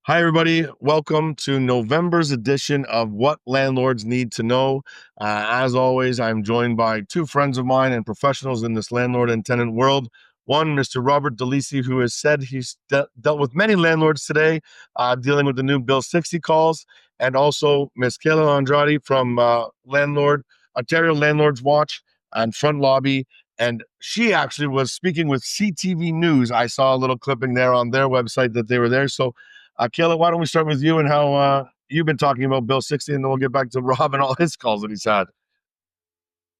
Hi, everybody. Welcome to November's edition of What Landlords Need to Know. As always, I'm joined by two friends of mine and professionals in this landlord and tenant world. One, Mr. Robert Lisi, who has said he's dealt with many landlords today, dealing with the new Bill 60 calls, and also Miss Kayla Andrade from Ontario Landlords Watch and Front Lobby. And she actually was speaking with CTV News. I saw a little clipping there on their website that they were there. So Kayla, why don't we start with you and how you've been talking about Bill 60, and then we'll get back to Rob and all his calls that he's had.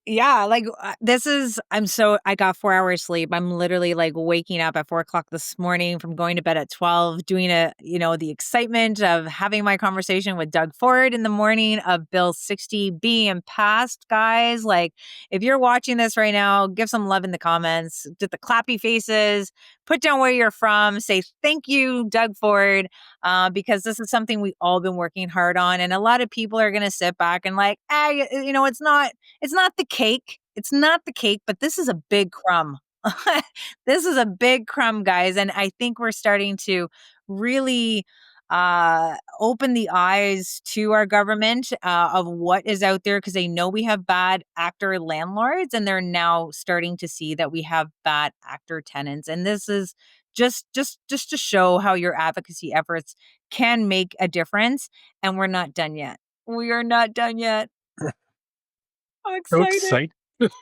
Yeah, I got 4 hours sleep. I'm literally like waking up at 4 o'clock this morning from going to bed at 12, doing the excitement of having my conversation with Doug Ford in the morning of Bill 60 being passed, guys. Like, if you're watching this right now, give some love in the comments, get the clappy faces, put down where you're from, say thank you, Doug Ford, because this is something we all been working hard on. And a lot of people are going to sit back and like, it's not the cake. It's not the cake, but this is a big crumb. This is a big crumb, guys. And I think we're starting to really open the eyes to our government of what is out there, because they know we have bad actor landlords, and they're now starting to see that we have bad actor tenants. And this is just to show how your advocacy efforts can make a difference. And we're not done yet. We are not done yet. I'm So excited. excited.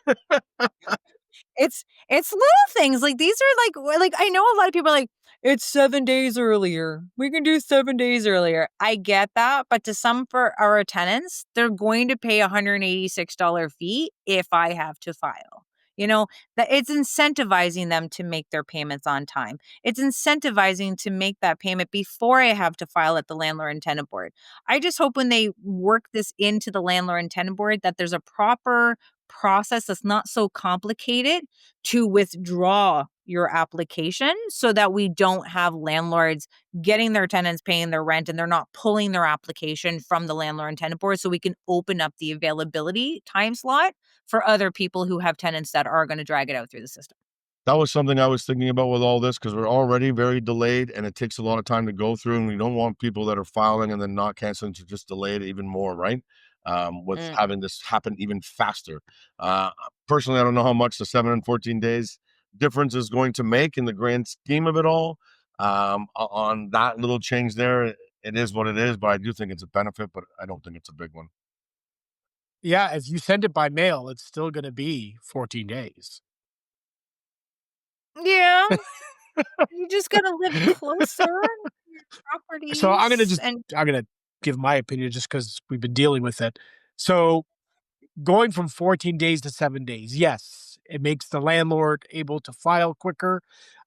It's little things like these are like I know a lot of people are like, it's 7 days earlier. We can do 7 days earlier. I get that, but to some for our tenants, they're going to pay $186 fee if I have to file. You know, that it's incentivizing them to make their payments on time. It's incentivizing to make that payment before I have to file at the landlord and tenant board. I just hope when they work this into the landlord and tenant board that there's a proper process that's not so complicated to withdraw your application, so that we don't have landlords getting their tenants paying their rent and they're not pulling their application from the landlord and tenant board, so we can open up the availability time slot for other people who have tenants that are going to drag it out through the system. That was something I was thinking about with all this because we're already very delayed and it takes a lot of time to go through. And we don't want people that are filing and then not canceling to just delay it even more, right? With Mm. having this happen even faster. Uh, Personally, I don't know how much the 7 and 14 days difference is going to make in the grand scheme of it all. On that little change there, it is what it is, but I do think it's a benefit, but I don't think it's a big one. Yeah, if you send it by mail, it's still gonna be 14 days. Yeah, you just got to live closer to your So properties and I'm gonna give my opinion just because 'cause we've been dealing with it. So, going from 14 days to 7 days, yes, it makes the landlord able to file quicker.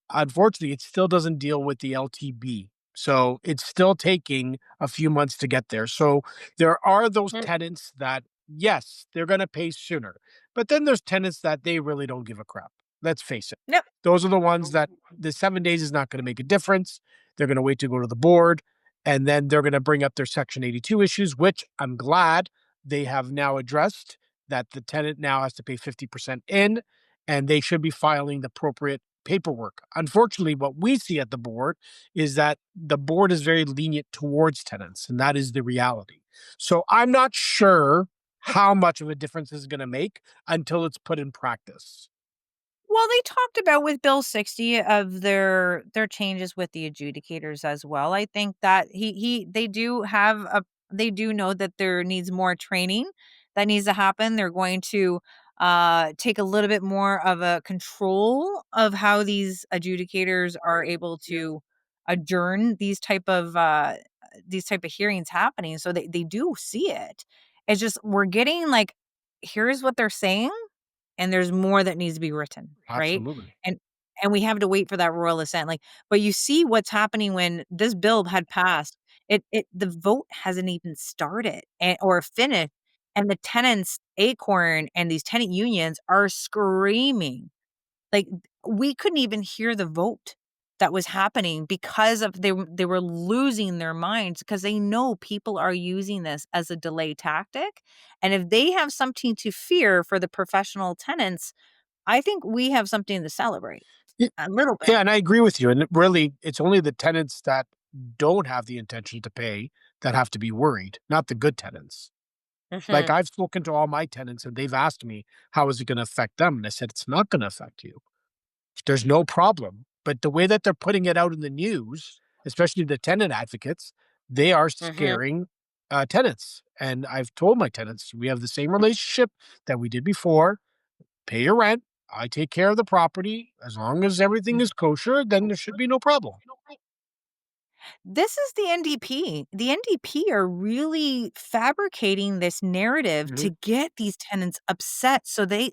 Unfortunately, it still doesn't deal with the LTB. So it's still taking a few months to get there. So there are those Mm. tenants that, yes, they're going to pay sooner. But then there's tenants that they really don't give a crap. Let's face it. Yep. Those are the ones that the 7 days is not going to make a difference. They're going to wait to go to the board. And then they're going to bring up their Section 82 issues, which I'm glad they have now addressed, that the tenant now has to pay 50% in, and they should be filing the appropriate paperwork. Unfortunately, what we see at the board is that the board is very lenient towards tenants, and that is the reality. So I'm not sure how much of a difference this is going to make until it's put in practice. Well, they talked about with Bill 60 of their changes with the adjudicators as well. I think that he they do know that there needs more training that needs to happen. They're going to take a little bit more of a control of how these adjudicators are able to adjourn these type of hearings happening. So they do see it. It's just we're getting like, here's what they're saying, and there's more that needs to be written, right? Absolutely. And we have to wait for that royal assent. Like, but you see what's happening when this bill had passed. The vote hasn't even started or finished, and the tenants, Acorn, and these tenant unions are screaming. Like, we couldn't even hear the vote that was happening because of they were losing their minds because they know people are using this as a delay tactic. And if they have something to fear for the professional tenants, I think we have something to celebrate Y- a little bit. Yeah, and I agree with you. And really, it's only the tenants that don't have the intention to pay that have to be worried, not the good tenants. Like, Mhm. I've spoken to all my tenants and they've asked me, how is it going to affect them? And I said, it's not going to affect you. There's no problem. But the way that they're putting it out in the news, especially the tenant advocates, they are Mhm. scaring tenants. And I've told my tenants, we have the same relationship that we did before. Pay your rent. I take care of the property. As long as everything is kosher, then there should be no problem. This is the NDP. The NDP are really fabricating this narrative Mhm. to get these tenants upset so they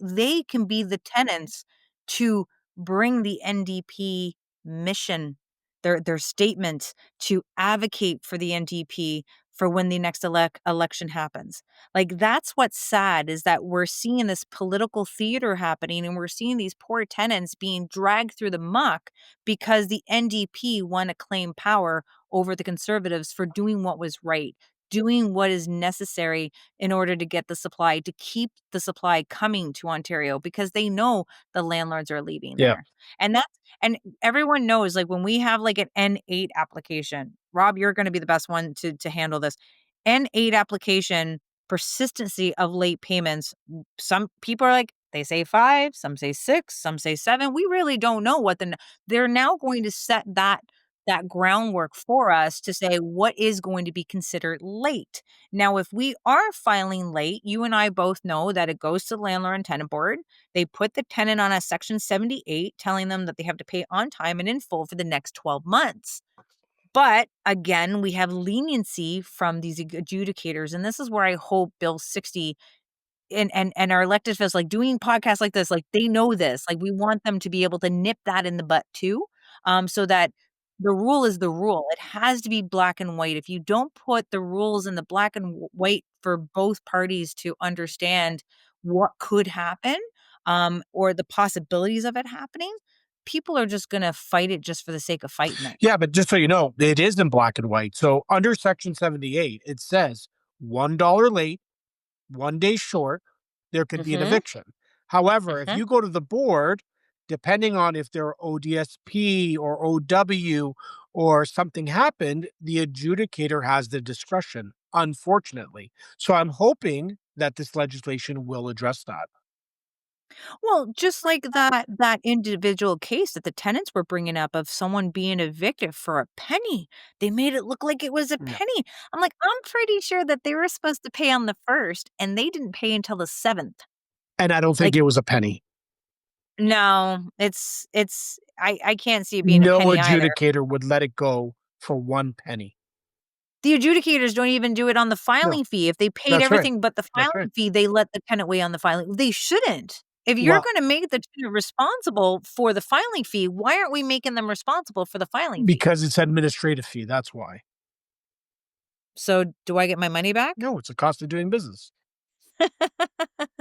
can be the tenants to bring the NDP mission, their statement to advocate for the NDP for when the next election happens. Like that's what's sad is that we're seeing this political theater happening and we're seeing these poor tenants being dragged through the muck because the NDP want to claim power over the Conservatives for doing what was right, doing what is necessary in order to get the supply, to keep the supply coming to Ontario because they know the landlords are leaving Yeah. there. And that's and everyone knows like when we have like an N8 application, Rob, you're going to be the best one to handle this. N8 application persistency of late payments. Some people are like they say 5, some say 6, some say 7. We really don't know what they're now going to set that groundwork for us to say what is going to be considered late. Now, if we are filing late, you and I both know that it goes to the landlord and tenant board. They put the tenant on a section 78, telling them that they have to pay on time and in full for the next 12 months. But again, we have leniency from these adjudicators. And this is where I hope Bill 60 and our elected officials, like, doing podcasts like this, like, they know this, like, we want them to be able to nip that in the butt too, so that the rule is the rule. It has to be black and white. If you don't put the rules in the black and white for both parties to understand what could happen, or the possibilities of it happening, people are just gonna fight it just for the sake of fighting it. Yeah, but just so you know, it is in black and white. So under section 78, it says $1 late, 1 day short, there could be an Mhm, eviction. However, if mhm. you go to the board, depending on if they're ODSP or OW or something happened, the adjudicator has the discretion, unfortunately. So I'm hoping that this legislation will address that. Well, just like that individual case that the tenants were bringing up of someone being evicted for a penny. They made it look like it was a Yeah. penny. I'm like, I'm pretty sure that they were supposed to pay on the 1st and they didn't pay until the 7th. And I don't think Like, it was a penny. no, it's I can't see it being a No penny either. adjudicator would let it go for 1 penny. The adjudicators don't even do it on the No, filing fee. If they paid that's right. everything but the That's right. filing fee, they let the tenant weigh on the filing. They shouldn't. If you're Well, gonna make the tenant responsible for the filing fee, why aren't we making them responsible for the filing fee? because it's administrative fee, that's why. So, do I get my money back? No, it's a cost of doing business.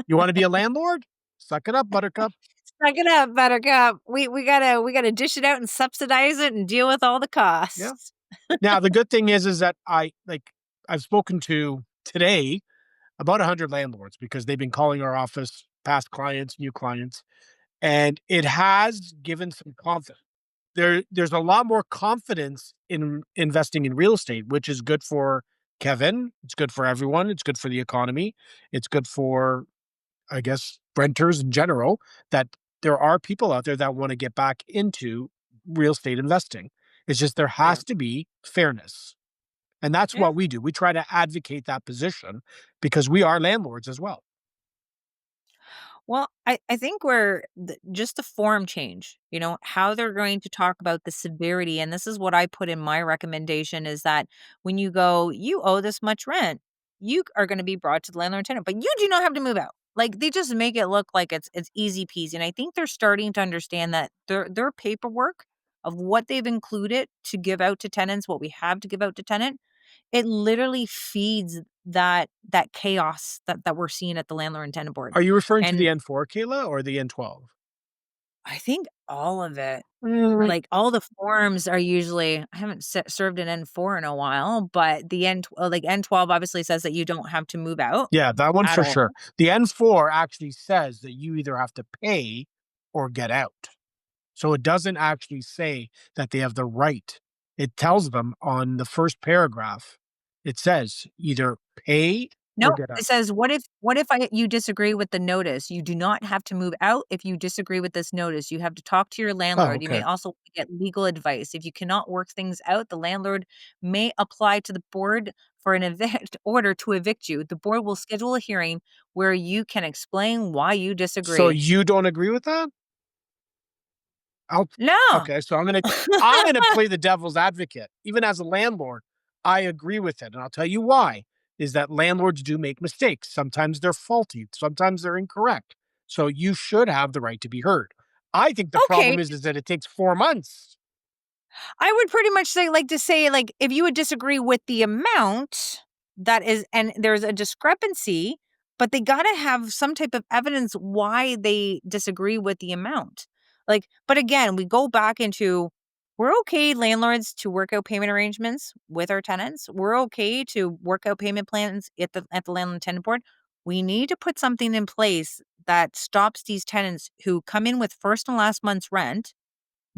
You wanna be a landlord? Suck it up, buttercup. Suck it up, buttercup. We gotta dish it out and subsidize it and deal with all the Yeah. costs. Now, the good thing is that I've spoken to today about 100 landlords because they've been calling our office, past clients, new clients, and it has given some confidence. There's a lot more confidence in investing in real estate, which is good for Kevin, it's good for everyone, it's good for the economy, it's good for, I guess, renters in general, that there are people out there that wanna get back into real estate investing. It's just there Yeah. has to be fairness, and that's Yeah. what we do. We try to advocate that position because we are landlords as well. Well, I think we're just the form change, how they're going to talk about the severity. And this is what I put in my recommendation is that when you go, you owe this much rent, you are going to be brought to the landlord tenant, but you do not have to move out. Like they just make it look like it's easy peasy. And I think they're starting to understand that their paperwork of what they've included to give out to tenants, what we have to give out to tenant, it literally feeds that chaos that we're seeing at the landlord and tenant board. Are you referring to the And N4, Kayla, or the N12? I think all of it, Mm. like, all the forms are usually I haven't served an N4 in a while, but the like, N12 obviously says that you don't have to move out Yeah, that one at for all. sure. The N4 actually says that you either have to pay or get out. So it doesn't actually say that they have the right. It tells them on the first paragraph, it says either pay No, or get it out. says, you disagree with the notice? You do not have to move out if you disagree with this notice. You have to talk to your Oh, landlord. You may okay. also get legal advice. If you cannot work things out, the landlord may apply to the board for an evict order to evict you. The board will schedule a hearing where you can explain why you So disagree. you don't agree with that? I'll No. Okay, so I'm gonna play the devil's advocate. Even as a landlord, I agree with it, and I'll tell you why, is that landlords do make mistakes. Sometimes they're faulty, sometimes they're incorrect. So you should have the right to be heard. I think the Okay. problem is that it takes 4 months. I would pretty much say, if you would disagree with the amount that is, and there's a discrepancy, but they got to have some type of evidence why they disagree with the amount. But again, we go back into, we're okay, landlords, to work out payment arrangements with our tenants. We're okay to work out payment plans at the landlord tenant board. We need to put something in place that stops these tenants who come in with first and last month's rent,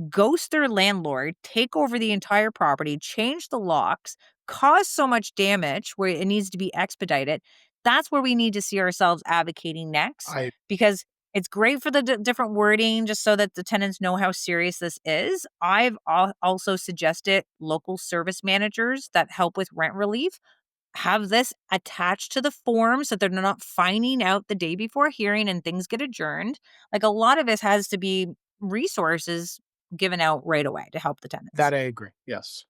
ghost their landlord, take over the entire property, change the locks, cause so much damage where it needs to be expedited. That's where we need to see ourselves advocating next, I because it's great for the different wording just so that the tenants know how serious this is. I've also suggested local service managers that help with rent relief have this attached to the form so they're not finding out the day before hearing and things get adjourned. Like, a lot of this has to be resources given out right away to help the tenants. That I agree, yes.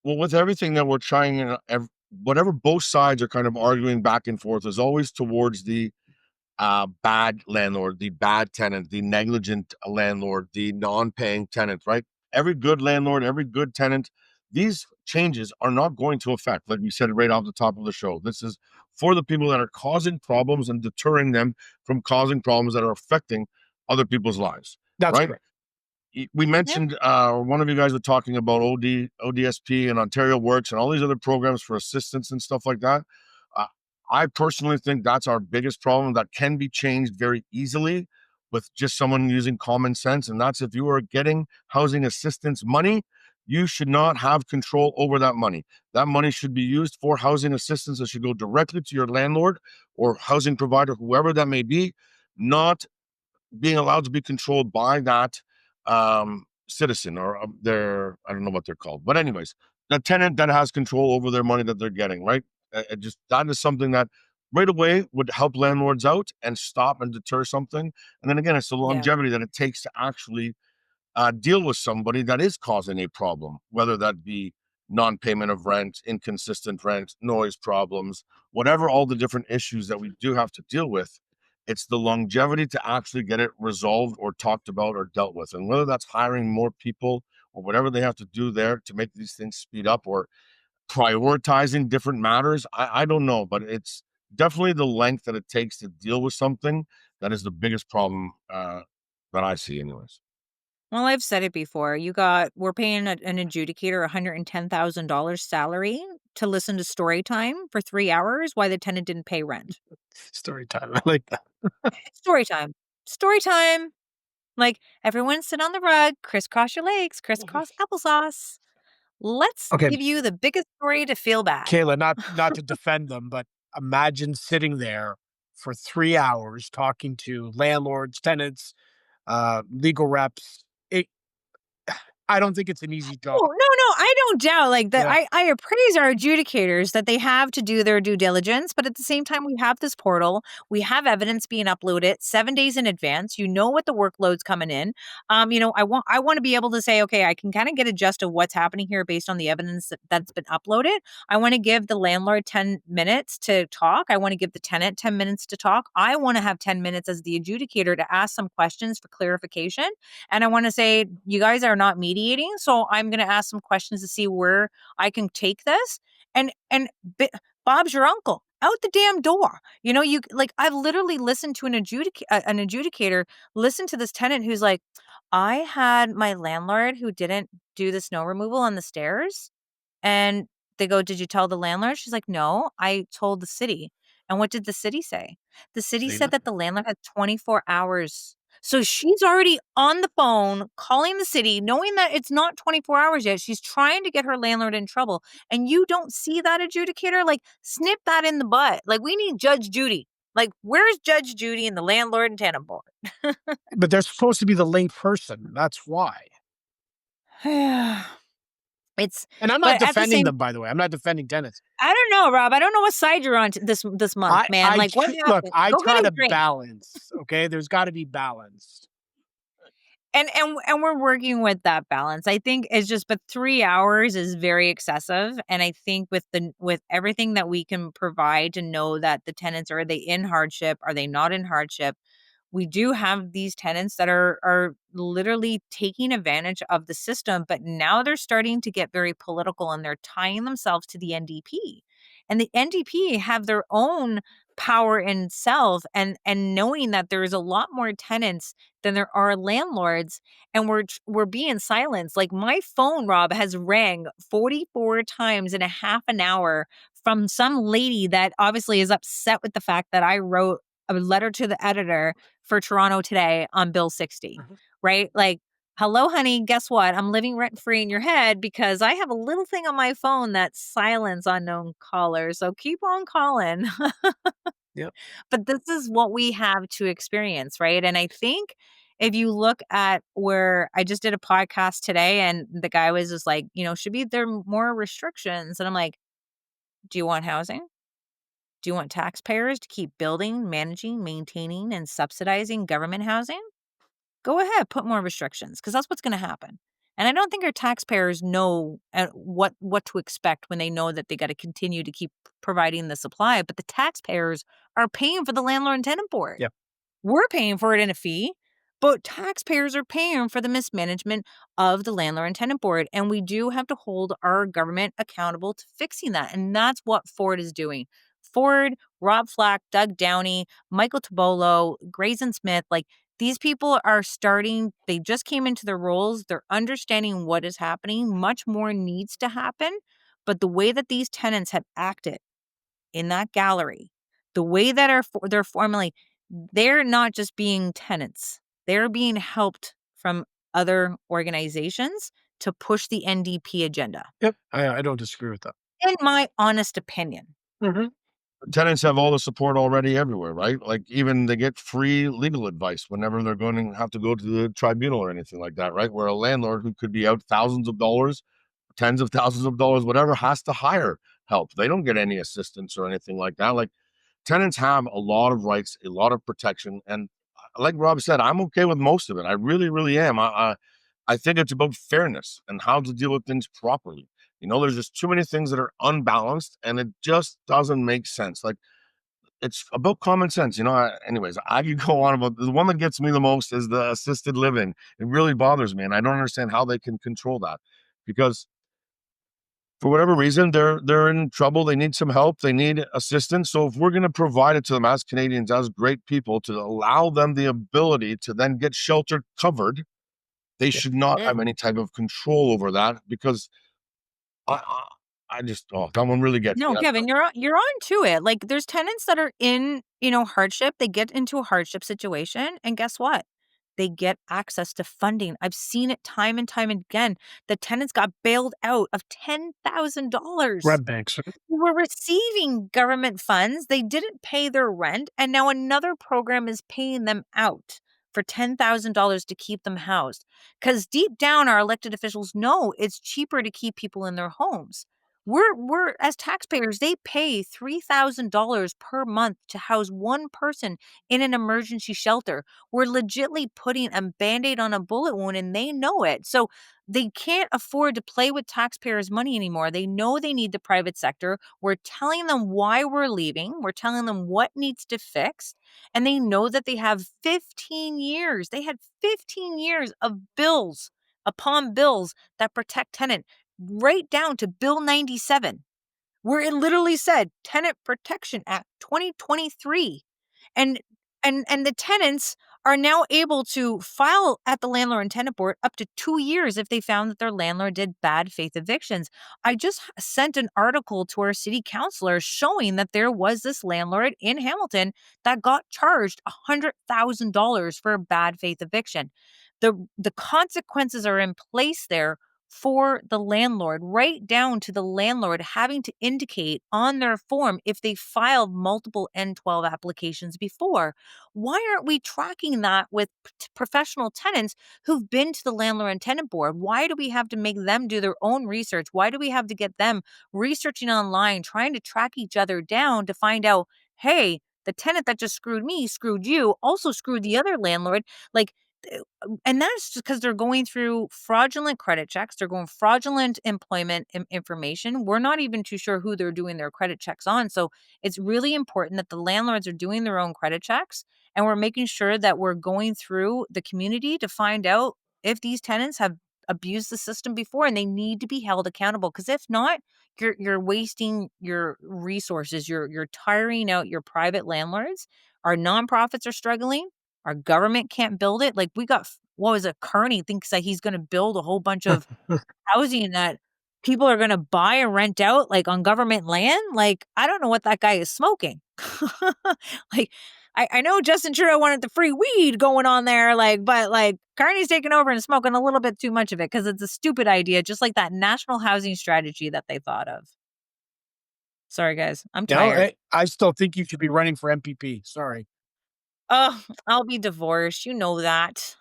Well, with everything that we're trying and whatever both sides are kind of arguing back and forth is always towards the bad landlord, the bad tenant, the negligent landlord, the non-paying tenant, right? Every good landlord, every good tenant, these changes are not going to affect, like we said right off the top of the show. This is for the people that are causing problems and deterring them from causing problems that are affecting other people's lives, That's right? correct. We Yeah. mentioned one of you guys were talking about ODSP and Ontario Works and all these other programs for assistance and stuff like that. Uh, I personally think that's our biggest problem that can be changed very easily with just someone using common sense. And that's, if you are getting housing assistance money, you should not have control over that money. That money should be used for housing assistance. It should go directly to your landlord or housing provider, whoever that may be, not being allowed to be controlled by that citizen or their, I don't know what they're called, but anyways, the tenant that has control over their money that they're getting, right? Just that is something that right away would help landlords out and stop and deter something. And then again, it's the Yeah. longevity that it takes to actually deal with somebody that is causing a problem, whether that be non-payment of rent, inconsistent rent, noise problems, whatever, all the different issues that we do have to deal with. It's the longevity to actually get it resolved or talked about or dealt with. And whether that's hiring more people or whatever they have to do there to make these things speed up or prioritizing different matters, I don't know, but it's definitely the length that it takes to deal with something that is the biggest problem that I see anyways. Well, I've said it before. We're paying an adjudicator $110,000 salary to listen to story time for 3 hours while the tenant didn't pay rent. Story time, I like that. Story time. Story time. Like, everyone sit on the rug, crisscross your legs, crisscross applesauce. Let's Okay, give you the biggest story to feel bad. Kayla, not to defend them, but imagine sitting there for 3 hours talking to landlords, tenants, legal reps. It I don't think it's an easy job. Oh, no, I don't doubt, like, that. Yeah. I appraise our adjudicators that they have to do their due diligence, but at the same time, we have this portal. We have evidence being uploaded 7 days in advance. You know what the workload's coming in. I wanna be able to say, "Okay, I can kinda get a gist of what's happening here based on the evidence that's been uploaded." I wanna give the landlord 10 minutes to talk. I wanna give the tenant 10 minutes to talk. I wanna have 10 minutes as the adjudicator to ask some questions for clarification. And I want to say, you guys are not mediating, so I'm going to ask some questions to see where I can take this. And Bob's your uncle, out the damn door. I've literally listened to an adjudicator listen to this tenant who's like, I had my landlord who didn't do the snow removal on the stairs, and they go, "Did you tell the landlord?" She's like, "No, I told the city." And what did the city say? The city Say said that nothing. the landlord had 24 hours. So she's already on the phone calling the city, knowing that it's not 24 hours yet. She's trying to get her landlord in trouble. And you don't see that adjudicator? Like, snip that in the butt. Like, we need Judge Judy. Like, where's Judge Judy and the landlord and tenant board? But they're supposed to be the late person. That's why. It's, And I'm not but at the defending same, them, by the way. I'm not defending tenants. I don't know, Rob. I don't know what side you're on this month, man. Like, what Look, happened? I Go get try a to drink. balance. Okay, there's got to be balance. And we're working with that balance. I think it's just, but 3 hours is very excessive. And I think with everything that we can provide to know that the tenants, are they in hardship? Are they not in hardship? We do have these tenants that are literally taking advantage of the system, but now they're starting to get very political and they're tying themselves to the NDP. And the NDP have their own power in itself, and knowing that there's a lot more tenants than there are landlords, and we're being silenced. Like, my phone, Rob, has rang 44 times in a half an hour from some lady that obviously is upset with the fact that I wrote a letter to the editor for Toronto Today on Bill 60, right? Like, hello, honey, guess what? I'm living rent free in your head because I have a little thing on my phone that silence unknown callers. So keep on calling. Yep. But this is what we have to experience, right? And I think if you look at where I just did a podcast today, and the guy was just like, should be there more restrictions? And I'm like, do you want housing? Do you want taxpayers to keep building, managing, maintaining, and subsidizing government housing? Go ahead, put more restrictions, because that's what's going to happen. And I don't think our taxpayers know what to expect when they know that they got to continue to keep providing the supply. But the taxpayers are paying for the landlord and tenant board. Yep. We're paying for it in a fee, but taxpayers are paying for the mismanagement of the landlord and tenant board. And we do have to hold our government accountable to fixing that. And that's what Ford is doing. Ford, Rob Flack, Doug Downey, Michael Tobolo, Grayson Smith, like, these people are starting, they just came into their roles. They're understanding what is happening. Much more needs to happen. But the way that these tenants have acted in that gallery, the way that they're formulating, they're not just being tenants. They're being helped from other organizations to push the NDP agenda, Yep. I don't disagree with that. in my honest opinion. Mm-hmm. Tenants have all the support already everywhere, right? Like, even they get free legal advice whenever they're going to have to go to the tribunal or anything like that, right? Where a landlord who could be out thousands of dollars, tens of thousands of dollars, whatever, has to hire help. They don't get any assistance or anything like that. Like, tenants have a lot of rights, a lot of protection, and like Rob said, I'm okay with most of it. I really, really am. I think it's about fairness and how to deal with things properly. There's just too many things that are unbalanced, and it just doesn't make sense. Like, it's about common sense. Anyways, I could go on about the one that gets me the most is the assisted living. It really bothers me, and I don't understand how they can control that, because for whatever reason, they're in trouble. They need some help. They need assistance. So if we're going to provide it to them as Canadians, as great people, to allow them the ability to then get shelter covered, they should not have any type of control over that, because I just, that one really gets No, me. Kevin, you're on to it. Like, there's tenants that are in, hardship. They get into a hardship situation, and guess what? They get access to funding. I've seen it time and time again. The tenants got bailed out of $10,000. Red banks. Who were receiving government funds. They didn't pay their rent, and now another program is paying them out for $10,000 to keep them housed. Because deep down, our elected officials know it's cheaper to keep people in their homes. We're as taxpayers, they pay $3,000 per month to house one person in an emergency shelter. We're legitly putting a Band-Aid on a bullet wound, and they know it. So they can't afford to play with taxpayers' money anymore. They know they need the private sector. We're telling them why we're leaving. We're telling them what needs to fix. And they know that they have 15 years. They had 15 years of bills upon bills that protect tenant, right down to Bill 97, where it literally said Tenant Protection Act 2023. And the tenants are now able to file at the landlord and tenant board up to 2 years if they found that their landlord did bad faith evictions. I just sent an article to our city councilor showing that there was this landlord in Hamilton that got charged $100,000 for a bad faith eviction. The consequences are in place there for the landlord, right down to the landlord having to indicate on their form if they filed multiple N12 applications before. Why aren't we tracking that with professional tenants who've been to the landlord and tenant board? Why do we have to make them do their own research? Why do we have to get them researching online, trying to track each other down to find out, hey, the tenant that just screwed me screwed you, also screwed the other landlord? Like, and that's just because they're going through fraudulent credit checks. They're going fraudulent employment information. We're not even too sure who they're doing their credit checks on. So it's really important that the landlords are doing their own credit checks, and we're making sure that we're going through the community to find out if these tenants have abused the system before, and they need to be held accountable. Because if not, you're wasting your resources. You're tiring out your private landlords. Our nonprofits are struggling. Our government can't build it. Like, we got, what was it? Kearney thinks that he's going to build a whole bunch of housing that people are going to buy and rent out, like, on government land. Like, I don't know what that guy is smoking. Like, I know Justin Trudeau wanted the free weed going on there, like, but like Kearney's taking over and smoking a little bit too much of it because it's a stupid idea, just like that national housing strategy that they thought of. Sorry, guys. I'm No, tired. I still think you should be running for MPP. Sorry. Oh, I'll be divorced. You know that.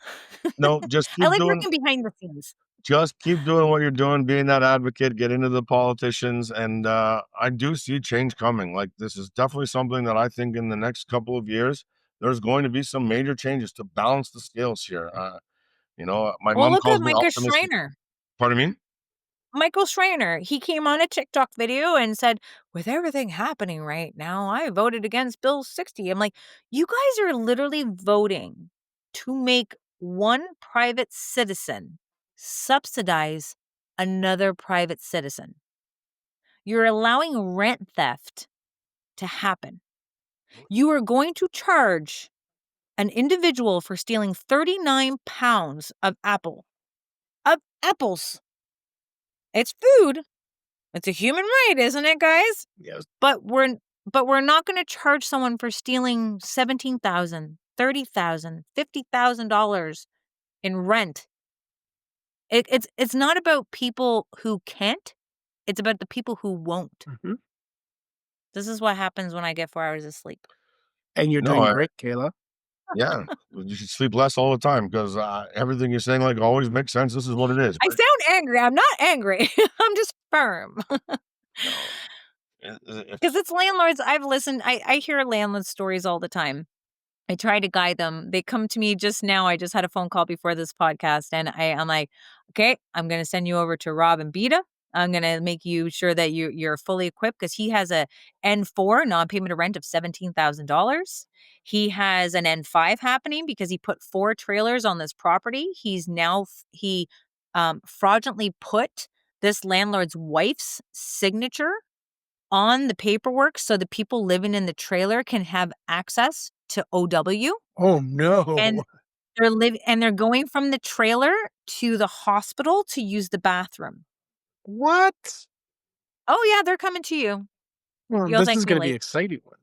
No, just I keep like doing working behind the scenes. just keep doing what you're doing, being that advocate, get into the politicians, and I do see change coming. Like, this is definitely something that I think in the next couple of years there's going to be some major changes to balance the scales here. My Well, mom look at calls me Micah optimistic. Schreiner. Pardon me? Michael Schreiner, he came on a TikTok video and said, with everything happening right now, I voted against Bill 60. I'm like, you guys are literally voting to make one private citizen subsidize another private citizen. You're allowing rent theft to happen. You are going to charge an individual for stealing 39 pounds of apples. It's food. It's a human right, isn't it, guys? Yes. But we're not going to charge someone for stealing $17,000, $30,000, $50,000 in rent. It's not about people who can't. It's about the people who won't. Mhm. This is what happens when I get 4 hours of sleep. And you're No, doing great, Kayla. yeah, you should sleep less all the time because everything you're saying like always makes sense. This is what it is. I But sound angry. I'm not angry. I'm just firm. no, if Because it's landlords. I've listened. I hear landlord stories all the time. I try to guide them. They come to me just now. I just had a phone call before this podcast, and I'm like, okay, I'm going to send you over to Rob and Beta. I'm going to make you sure that you're fully equipped because he has a N4 non-payment of rent of $17,000. He has an N5 happening because he put 4 trailers on this property. He fraudulently put this landlord's wife's signature on the paperwork so the people living in the trailer can have access to OW, Oh, no. and they're going from the trailer to the hospital to use the bathroom. What? Oh, yeah, they're coming to you. Well, You'll this thank is me gonna be later. exciting one.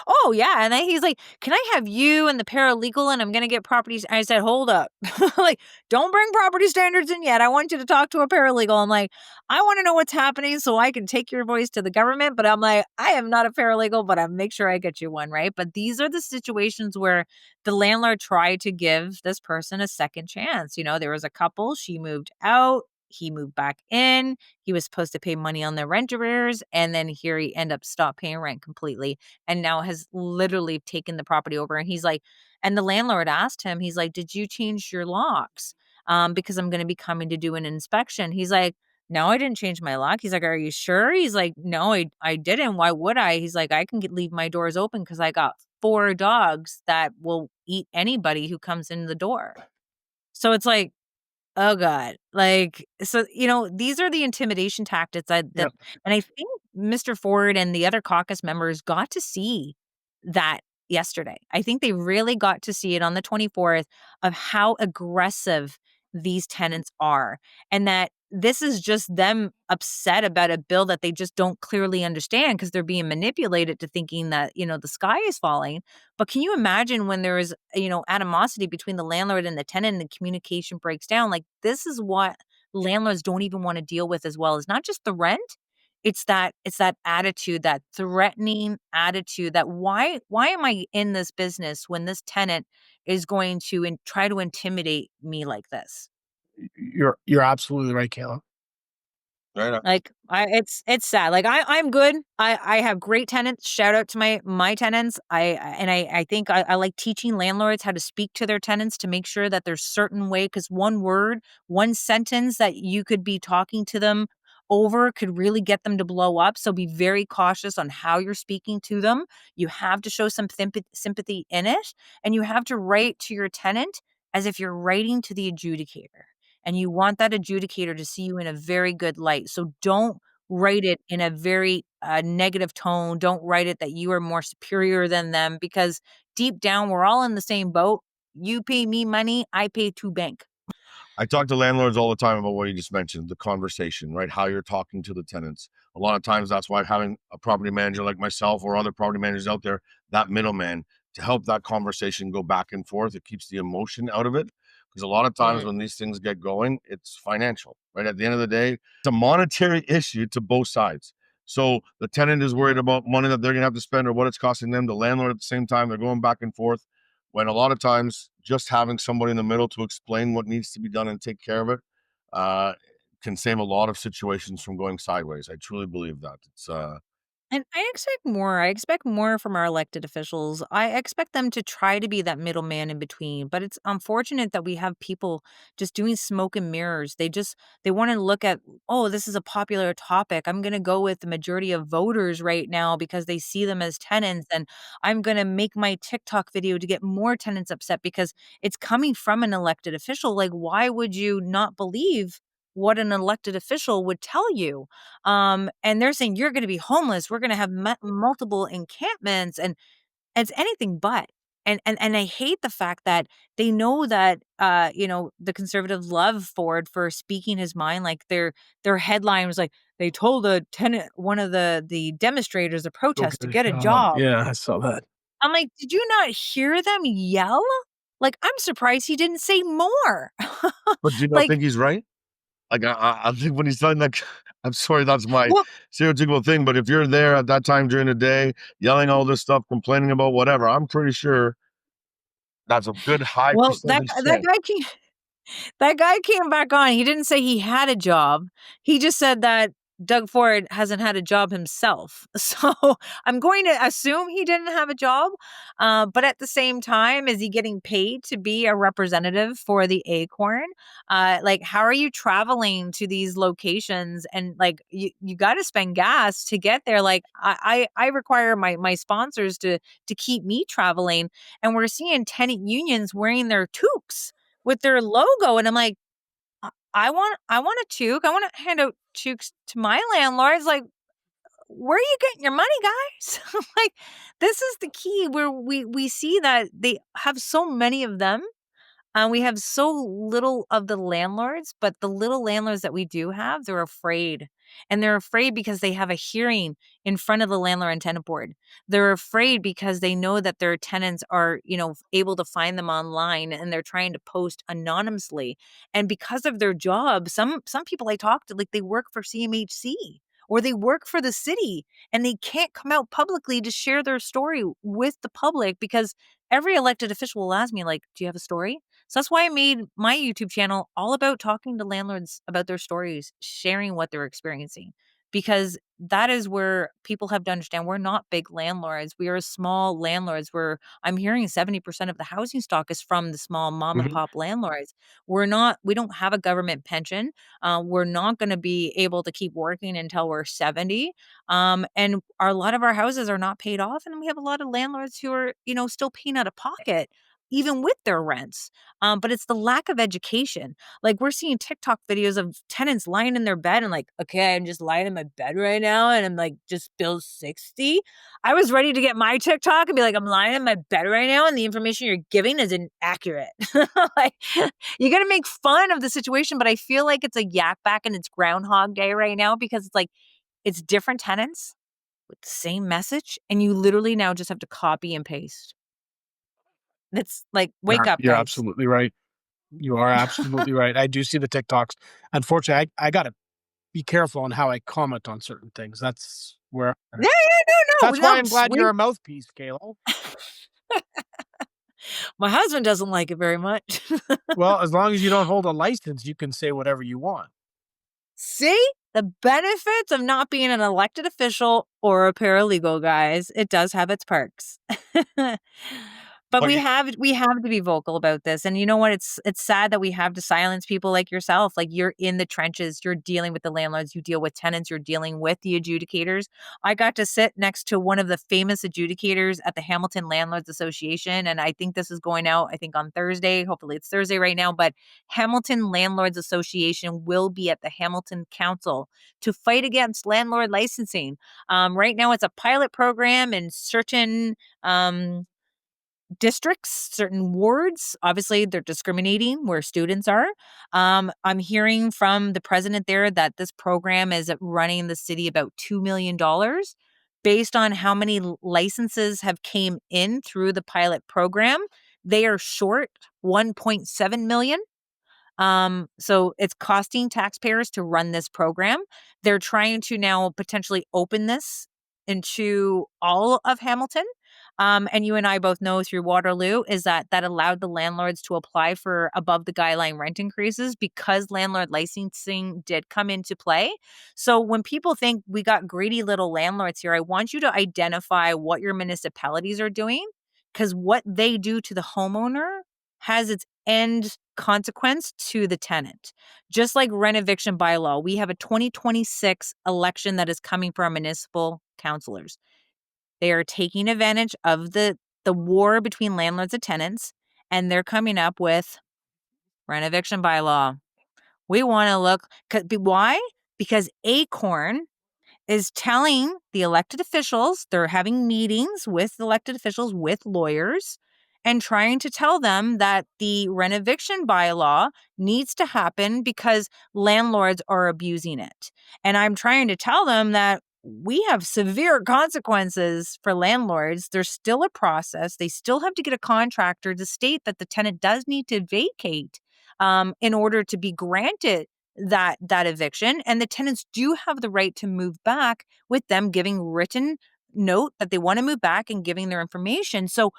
Oh, yeah, and then he's like, "Can I have you and the paralegal, and I'm gonna get properties." I said, "Hold up. Like, don't bring property standards in yet. I want you to talk to a paralegal." I'm like, "I wanna know what's happening so I can take your voice to the government," but I'm like, "I am not a paralegal, but I make sure I get you one," right? But these are the situations where the landlord tried to give this person a second chance. There was a couple, she moved out, he moved back in, he was supposed to pay money on their rent arrears, and then here he ended up stopped paying rent completely and now has literally taken the property over. And he's like, and the landlord asked him, he's like, "Did you change your locks? Because I'm going to be coming to do an inspection." He's like, "No, I didn't change my lock." He's like, "Are you sure?" He's like, "No, I didn't. Why would I?" He's like, "I can leave my doors open because I got 4 dogs that will eat anybody who comes in the door." So it's like, oh god. Like, so, these are the intimidation tactics that Yep. and I think Mr. Ford and the other caucus members got to see that yesterday. I think they really got to see it on the 24th of how aggressive these tenants are, and that this is just them upset about a bill that they just don't clearly understand because they're being manipulated to thinking that, the sky is falling. But can you imagine when there is, animosity between the landlord and the tenant and the communication breaks down? Like, this is what landlords don't even want to deal with as well. It's not just the rent. It's that attitude, that threatening attitude, that why am I in this business when this tenant is going to try to intimidate me like this? You're absolutely right, Kayla. Right. Like, it's sad. Like, I'm good. I have great tenants. Shout out to my tenants. I think I like teaching landlords how to speak to their tenants to make sure that there's certain way, because one word, one sentence that you could be talking to them over could really get them to blow up. So be very cautious on how you're speaking to them. You have to show some sympathy in it, and you have to write to your tenant as if you're writing to the adjudicator, and you want that adjudicator to see you in a very good light. So don't write it in a very negative tone. Don't write it that you are more superior than them, because deep down, we're all in the same boat. You pay me money, I pay to bank. I talk to landlords all the time about what you just mentioned, the conversation, right? How you're talking to the tenants. A lot of times that's why having a property manager like myself or other property managers out there, that middleman, to help that conversation go back and forth. It keeps the emotion out of it. Because a lot of times Mm. when these things get going, it's financial, right? At the end of the day, it's a monetary issue to both sides. So the tenant is worried about money that they're going to have to spend or what it's costing them. The landlord at the same time, they're going back and forth, when a lot of times just having somebody in the middle to explain what needs to be done and take care of it uh, can save a lot of situations from going sideways. I truly believe that. It's And I expect more. I expect more from our elected officials. I expect them to try to be that middleman in between. But it's unfortunate that we have people just doing smoke and mirrors. They want to look at, oh, this is a popular topic. I'm going to go with the majority of voters right now because they see them as tenants. And I'm going to make my TikTok video to get more tenants upset because it's coming from an elected official. Like, why would you not believe what an elected official would tell you? And they're saying, "You're gonna be homeless. We're gonna have multiple encampments," and it's anything but. And I hate the fact that they know that, the conservatives love Ford for speaking his mind. Like, their headline was like, "They told a tenant, one of the demonstrators, a Go protest, to get a get a job. job." Yeah, I saw that. I'm like, "Did you not hear them yell?" Like, I'm surprised he didn't say more. but do you not Like, think he's right? Like I think when he's telling like, I'm sorry, that's my well stereotypical thing. But if you're there at that time during the day, yelling all this stuff, complaining about whatever, I'm pretty sure that's a good high well, that percentage that chance. guy came That guy came back on. He didn't say he had a job. He just said that Doug Ford hasn't had a job himself. So I'm going to assume he didn't have a job. But at the same time, is he getting paid to be a representative for the Acorn? Like, how are you traveling to these locations? And like, you got to spend gas to get there. Like, I require my sponsors to keep me traveling. And we're seeing tenant unions wearing their toques with their logo, and I'm like, I want a toque. I wanna hand out toques to my landlords." Like, where are you getting your money, guys? Like, this is the key where we see that they have so many of them, we have so little of the landlords, but the little landlords that we do have, they're afraid. And they're afraid because they have a hearing in front of the landlord and tenant board. They're afraid because they know that their tenants are, able to find them online, and they're trying to post anonymously. And because of their job, some people I talked to, like, they work for CMHC or they work for the city, and they can't come out publicly to share their story with the public because every elected official will ask me, like, "Do you have a story?" So that's why I made my YouTube channel all about talking to landlords about their stories, sharing what they're experiencing, because that is where people have to understand we're not big landlords. We are small landlords. I'm hearing 70% of the housing stock is from the small mom and Mhm. pop landlords. We don't have a government pension. We're not going to be able to keep working until we're 70. And a lot of our houses are not paid off. And we have a lot of landlords who are, still paying out of pocket. even with their rents. But it's the lack of education. Like, we're seeing TikTok videos of tenants lying in their bed and like, okay, I'm just lying in my bed right now and I'm like, just bill 60. I was ready to get my TikTok and be like, I'm lying in my bed right now and the information you're giving is inaccurate. Like, you got to make fun of the situation, but I feel like it's a yak back and it's Groundhog Day right now because it's like, it's different tenants with the same message, and you literally now just have to copy and paste. It's like, wake up, You're guys. absolutely right. You are absolutely right. I do see the TikToks. Unfortunately, I gotta be careful on how I comment on certain things. That's where Yeah, yeah, that's no, why no, I'm glad sweet. you're a mouthpiece, Kayla. My husband doesn't like it very much. Well, as long as you don't hold a license, you can say whatever you want. See? The benefits of not being an elected official or a paralegal, guys. It does have its perks. But But we have to be vocal about this. And you know what? It's sad that we have to silence people like yourself. Like, you're in the trenches, you're dealing with the landlords, you deal with tenants, you're dealing with the adjudicators. I got to sit next to one of the famous adjudicators at the Hamilton Landlords Association, and I think this is going out, I think, on Thursday. Hopefully it's Thursday right now, but Hamilton Landlords Association will be at the Hamilton Council to fight against landlord licensing. Right now, it's a pilot program in certain districts, certain wards. Obviously, they're discriminating where students are. I'm hearing from the president there that this program is running the city about $2 million based on how many licenses have came in through the pilot program. They are short 1.7 million. So it's costing taxpayers to run this program. They're trying to now potentially open this into all of Hamilton. And you and I both know through Waterloo is that allowed the landlords to apply for above the guideline rent increases because landlord licensing did come into play. So when people think we got greedy little landlords here, I want you to identify what your municipalities are doing, because what they do to the homeowner has its end consequence to the tenant. Just like rent eviction bylaw, we have a 2026 election that is coming for our municipal councilors. They are taking advantage of the war between landlords and tenants, and they're coming up with rent eviction bylaw. We want to look, why? Because Acorn is telling the elected officials, they're having meetings with elected officials, with lawyers, and trying to tell them that the rent eviction bylaw needs to happen because landlords are abusing it. And I'm trying to tell them that we have severe consequences for landlords. There's still a process. They still have to get a contractor to state that the tenant does need to vacate in order to be granted that eviction, and the tenants do have the right to move back with them giving written note that they want to move back and giving their information. So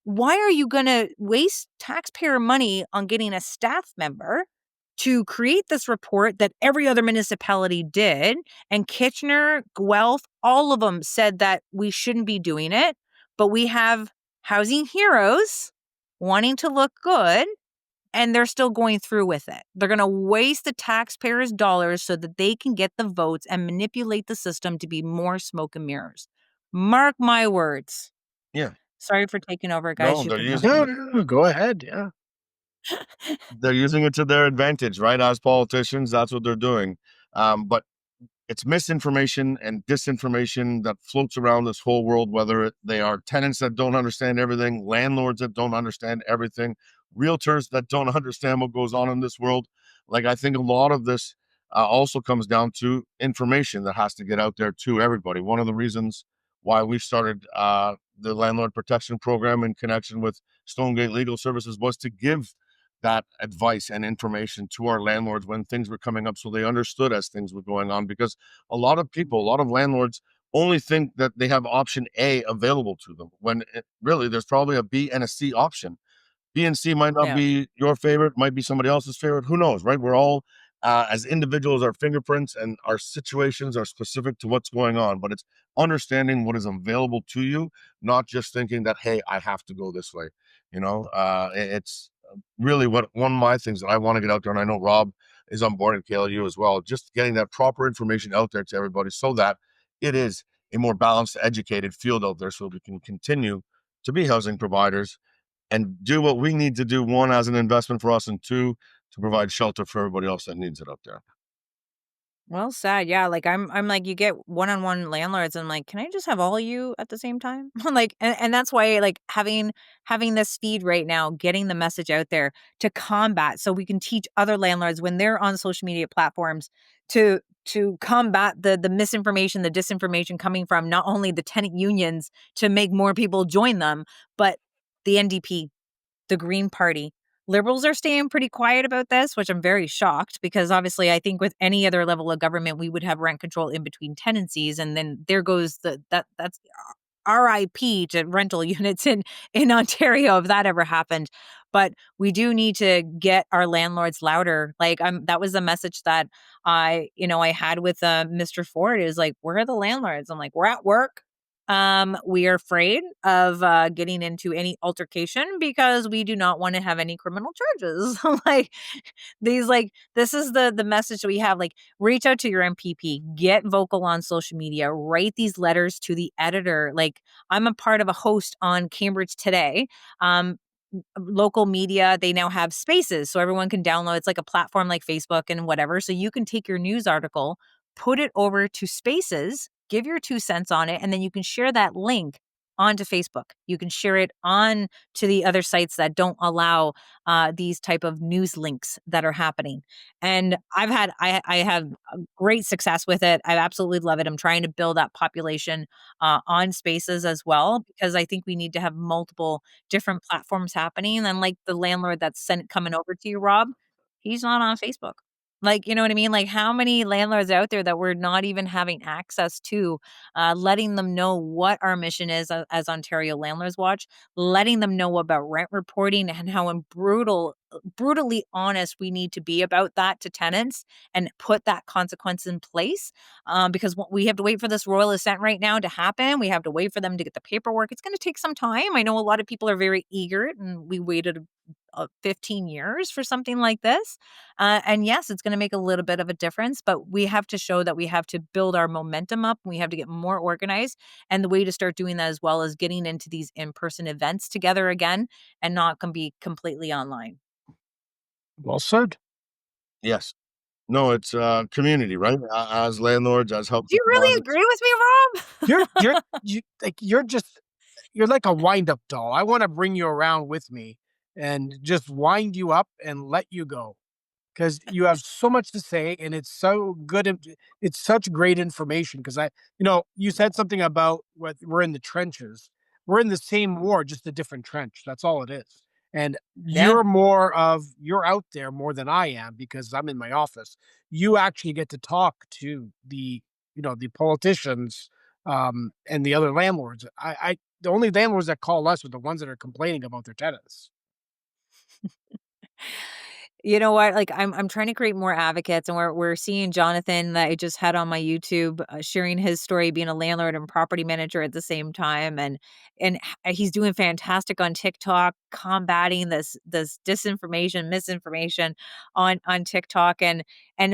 why are you going to waste taxpayer money on getting a staff member to create this report that every other municipality did? And Kitchener, Guelph, all of them said that we shouldn't be doing it, but we have housing heroes wanting to look good, and they're still going through with it. They're going to waste the taxpayers' dollars so that they can get the votes and manipulate the system to be more smoke and mirrors. Mark my words. yeah, Sorry for taking over, guys. no, You they're can go. using No, no, no, go ahead. Yeah. they're using it to their advantage, right? As politicians, that's what they're doing. But it's misinformation and disinformation that floats around this whole world, whether they are tenants that don't understand everything, landlords that don't understand everything, realtors that don't understand what goes on in this world. Like, I think a lot of this also comes down to information that has to get out there to everybody. One of the reasons why we started the landlord protection program in connection with Stonegate Legal Services was to give that advice and information to our landlords when things were coming up so they understood as things were going on, because a lot of people, a lot of landlords only think that they have option A available to them when really there's probably a B and a C option. B and C might not Yeah. be your favorite, might be somebody else's favorite. Who knows, right? We're all, as individuals, our fingerprints and our situations are specific to what's going on. But it's understanding what is available to you, not just thinking that, hey, I have to go this way. It's really what one of my things that I want to get out there, and I know Rob is on board and Kayla, you as well. Just getting that proper information out there to everybody so that it is a more balanced, educated field out there, so we can continue to be housing providers and do what we need to do, one, as an investment for us, and two, to provide shelter for everybody else that needs it up there. Well said. Yeah, like I'm like you get one-on-one landlords and like, can I just have all of you at the same time? Like and that's why like having this feed right now, getting the message out there to combat so we can teach other landlords when they're on social media platforms to combat the misinformation, the disinformation coming from not only the tenant unions to make more people join them, but the NDP, the Green Party. Liberals are staying pretty quiet about this, which I'm very shocked because obviously I think with any other level of government, we would have rent control in between tenancies. And then there goes that's RIP to rental units in Ontario if that ever happened. But we do need to get our landlords louder. Like that was the message that I had with Mr. Ford is like, where are the landlords? I'm like, we're at work. We are afraid of getting into any altercation because we do not want to have any criminal charges. This is the message that we have. Like, reach out to your MPP, get vocal on social media, write these letters to the editor. Like, I'm a part of a host on Cambridge Today. Local media, they now have spaces so everyone can download. It's like a platform like Facebook and whatever. So you can take your news article, put it over to spaces, give your 2 cents on it, and then you can share that link onto Facebook. You can share it on to the other sites that don't allow these type of news links that are happening. And I have great success with it. I absolutely love it. I'm trying to build that population on spaces as well because I think we need to have multiple different platforms happening. And like the landlord that's sent coming over to you, Rob, he's not on Facebook. Like, you know what I mean? Like, how many landlords out there that we're not even having access to, letting them know what our mission is as Ontario Landlords Watch, letting them know about rent reporting and how brutally honest we need to be about that to tenants and put that consequence in place. Because we have to wait for this royal assent right now to happen. We have to wait for them to get the paperwork. It's going to take some time. I know a lot of people are very eager, and we waited 15 years for something like this. And yes, it's going to make a little bit of a difference, but we have to show that we have to build our momentum up. We have to get more organized. And the way to start doing that as well is getting into these in-person events together again and not can be completely online. Well said. Yes. No, it's community, right? As landlords, as help Do you really advocates. agree with me, Rob? You're like a wind up doll. I want to bring you around with me and just wind you up and let you go because you have so much to say and it's so good. It's such great information because you said something about what we're in the trenches. We're in the same war, just a different trench. That's all it is. And Yeah. you're out there more than I am because I'm in my office. You actually get to talk to the politicians and the other landlords. The only landlords that call us are the ones that are complaining about their tenants. You know what? Like I'm trying to create more advocates, and we're seeing Jonathan that I just had on my YouTube sharing his story, being a landlord and property manager at the same time, and he's doing fantastic on TikTok, combating this disinformation, misinformation on TikTok, and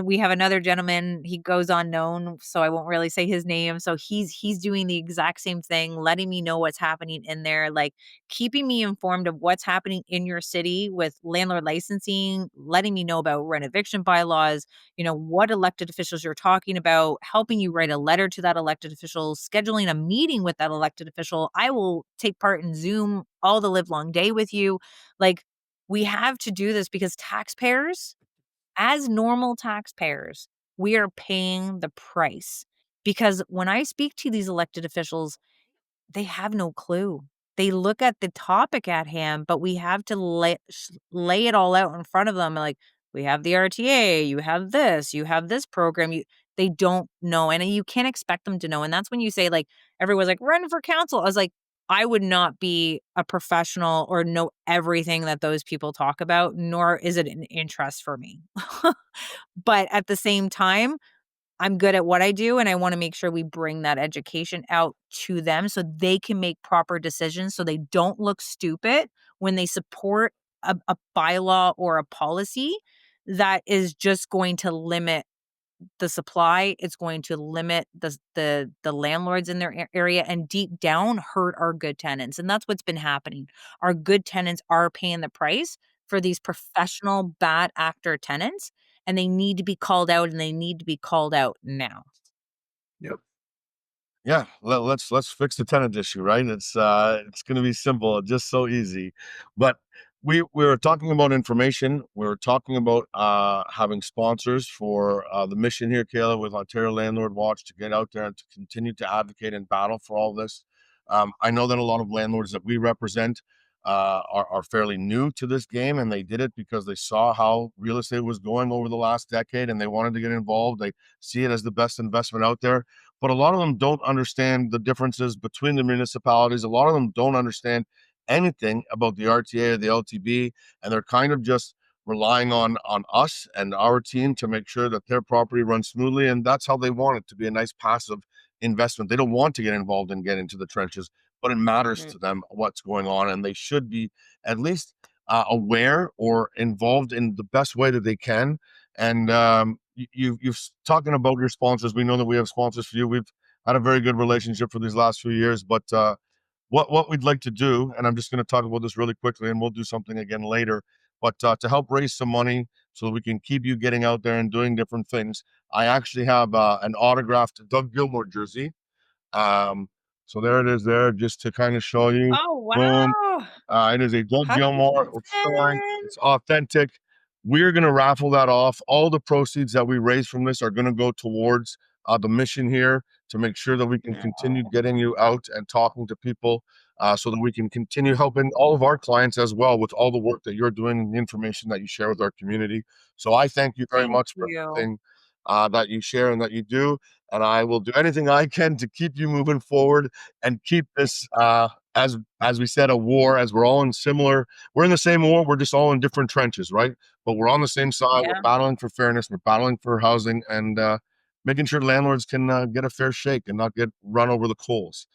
we have another gentleman. He goes unknown, so I won't really say his name. So he's doing the exact same thing, letting me know what's happening in there, like keeping me informed of what's happening in your city with landlord licensing, letting me know about rent eviction bylaws, what elected officials you're talking about, helping you write a letter to that elected official, scheduling a meeting with that elected official. I will take part in Zoom all the live long day with you. Like, we have to do this because taxpayers, as normal taxpayers, we are paying the price. Because when I speak to these elected officials, they have no clue. They look at the topic at hand, but we have to lay it all out in front of them, like, "We have the RTA, you have this program." They don't know, and you can't expect them to know, and that's when you say, like, everyone's like, "Run for council." I was like, I would not be a professional or know everything that those people talk about, nor is it an interest for me. But at the same time, I'm good at what I do, and I wanna make sure we bring that education out to them so they can make proper decisions so they don't look stupid when they support a bylaw or a policy that is just going to limit the supply. It's going to limit the landlords in their area, and deep down hurt our good tenants. And that's what's been happening. Our good tenants are paying the price for these professional bad actor tenants, and they need to be called out, and they need to be called out now. Yep. Yeah, let's fix the tenant issue, right? It's going to be simple, just so easy. But we were talking about information. We were talking about having sponsors for the mission here, Kayla, with Ontario Landlord Watch, to get out there and to continue to advocate and battle for all this. I know that a lot of landlords that we represent are fairly new to this game, and they did it because they saw how real estate was going over the last decade, and they wanted to get involved. They see it as the best investment out there, but a lot of them don't understand the differences between the municipalities. A lot of them don't understand anything about the RTA or the LTB, and they're kind of just relying on us and our team to make sure that their property runs smoothly, and that's how they want it to be, a nice passive investment. They don't want to get involved and get into the trenches, but it matters Mm. to them what's going on, and they should be at least aware or involved in the best way that they can. And you've talking about your sponsors. We know that we have sponsors for you. We've had a very good relationship for these last few years. But what we'd like to do, and I'm just going to talk about this really quickly, and we'll do something again later. But to help raise some money so that we can keep you getting out there and doing different things, I actually have an autographed Doug Gilmour jersey. Um, so there it is, there, just to kind of show you. Oh, Boom. wow. It is a Doug Happy Gilmour. It's signed. birthday. It's authentic. We're going to raffle that off. All the proceeds that we raise from this are going to go towards the mission here to make sure that we can continue getting you out and talking to people, so that we can continue helping all of our clients as well with all the work that you're doing and the information that you share with our community. So I thank you very Thank much for you. everything that you share and that you do. And I will do anything I can to keep you moving forward and keep this, as we said, a war, as we're all in similar, we're in the same war, we're just all in different trenches, right? But we're on the same side. We're Yeah. battling for fairness, we're battling for housing, and making sure landlords can get a fair shake and not get run over the coals.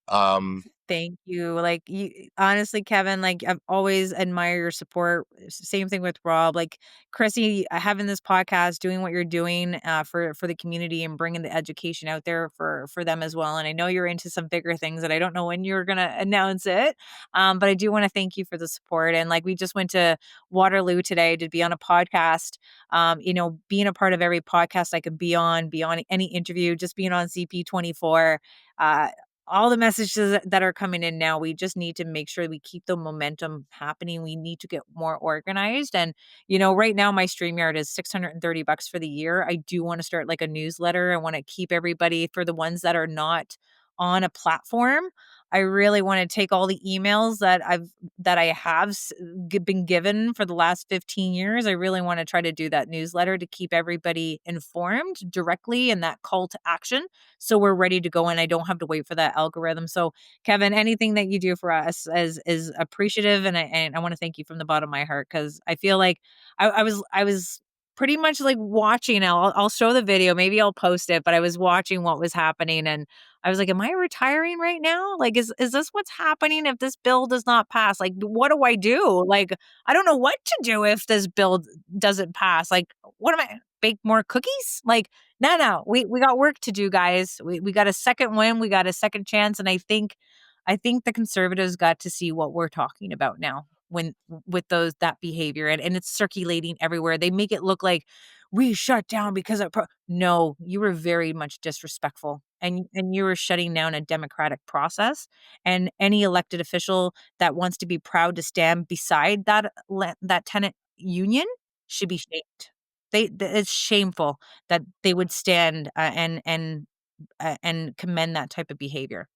Um, Thank you. Like, you honestly, Kevin, like, I've always admired your support. Same thing with Rob. Like, Chrissy, having this podcast, doing what you're doing for the community and bringing the education out there for them as well. And I know you're into some bigger things that I don't know when you're gonna announce it. But I do want to thank you for the support. And like, we just went to Waterloo today to be on a podcast. Being a part of every podcast I could be on any interview, just being on CP24. Uh, all the messages that are coming in now, we just need to make sure we keep the momentum happening. We need to get more organized. And, right now my StreamYard is $630 for the year. I do want to start like a newsletter. I want to keep everybody, for the ones that are not on a platform. I really want to take all the emails that I have been given for the last 15 years. I really want to try to do that newsletter to keep everybody informed directly, and that call to action, so we're ready to go and I don't have to wait for that algorithm. So, Kevin, anything that you do for us is appreciative, and I want to thank you from the bottom of my heart, because I feel like I was pretty much like watching. I'll show the video, maybe I'll post it, but I was watching what was happening, and I was like, am I retiring right now? Like, is this what's happening if this bill does not pass? Like, what do I do? Like, I don't know what to do if this bill doesn't pass. Like, what am I, bake more cookies? Like, no, we got work to do, guys. We got a second win, we got a second chance, and I think the conservatives got to see what we're talking about now when with that behavior, and it's circulating everywhere. They make it look like we shut down because of no, you were very much disrespectful, and you were shutting down a democratic process, and any elected official that wants to be proud to stand beside that tenant union should be shamed. It's shameful that they would stand and commend that type of behavior.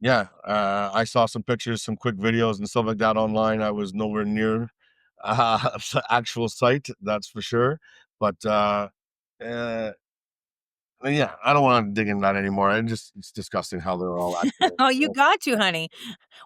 yeah, I saw some pictures, some quick videos and stuff like that online. I was nowhere near the actual site, that's for sure. But uh, yeah, I don't want to dig into that anymore. It's disgusting how they're all acting. Oh, you got to, honey.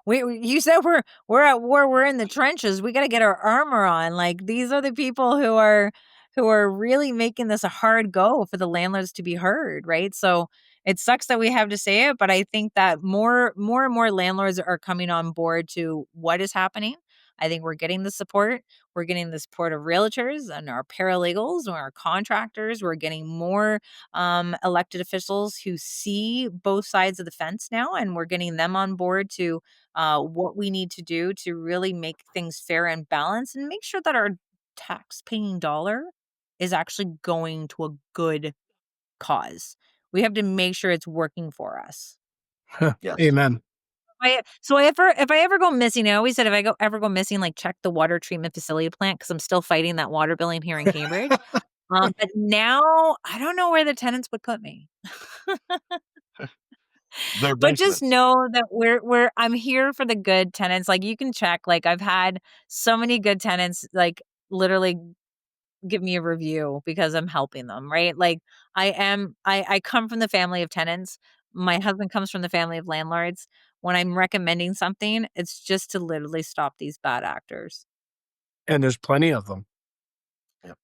You said we're at war, we're in the trenches. We got to get our armor on. Like, these are the people who are really making this a hard go for the landlords to be heard, right? So it sucks that we have to say it, but I think that more and more landlords are coming on board to what is happening. I think we're getting the support. We're getting the support of realtors and our paralegals and our contractors. We're getting more elected officials who see both sides of the fence now, and we're getting them on board to what we need to do to really make things fair and balanced and make sure that our tax paying dollar is actually going to a good cause. We have to make sure it's working for us. Yes. Amen. If I ever go missing, I always said if I ever go missing, like check the water treatment facility plant because I'm still fighting that water billing here in Cambridge. But now I don't know where the tenants would put me. Their But just basements. know that I'm here for the good tenants. Like you can check. Like I've had so many good tenants, like literally give me a review because I'm helping them, right? Like I come from the family of tenants. My husband comes from the family of landlords. When I'm recommending something, it's just to literally stop these bad actors. And there's plenty of them. Yep.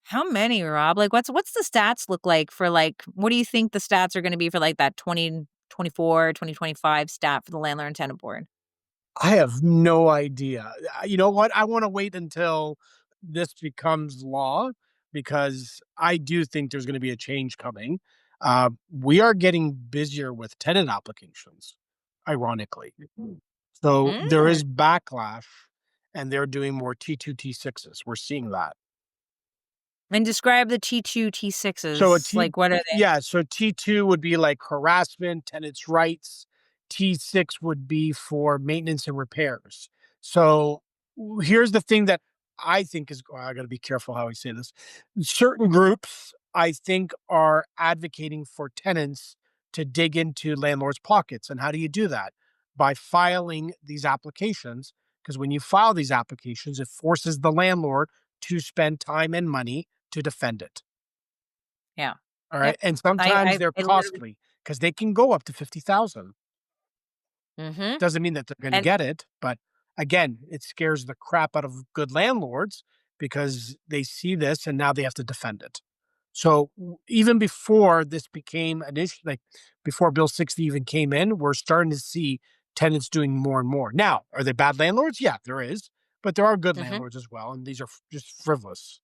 How many, Rob? Like what's the stats look like for like what do you think the stats are going to be for like that 2024, 2025 stat for the landlord and tenant board? I have no idea. You know what? I wanna wait until this becomes law because I do think there's gonna be a change coming. We are getting busier with tenant applications, ironically. So there Mm. is backlash, and they're doing more T2, T6s. We're seeing that. And describe the T2, So a T6s. T Like what are they? yeah, so T2 would be like harassment, tenants' rights. T6 would be for maintenance and repairs. So here's the thing that I think is I got to be careful how I say this. Certain groups I think are advocating for tenants to dig into landlords' pockets. And how do you do that? By filing these applications, because when you file these applications, it forces the landlord to spend time and money to defend it. Yeah. All Yep. right, and sometimes they're I literally costly because they can go up to 50,000. Mhm. Doesn't mean that they're gonna And get it, but again, it scares the crap out of good landlords because they see this and now they have to defend it. So, even before this became an issue, like, before Bill 60 even came in, we're starting to see tenants doing more and more. Now, are they bad landlords? Yeah, there is, but there are good mhm. landlords as well, and these are just frivolous.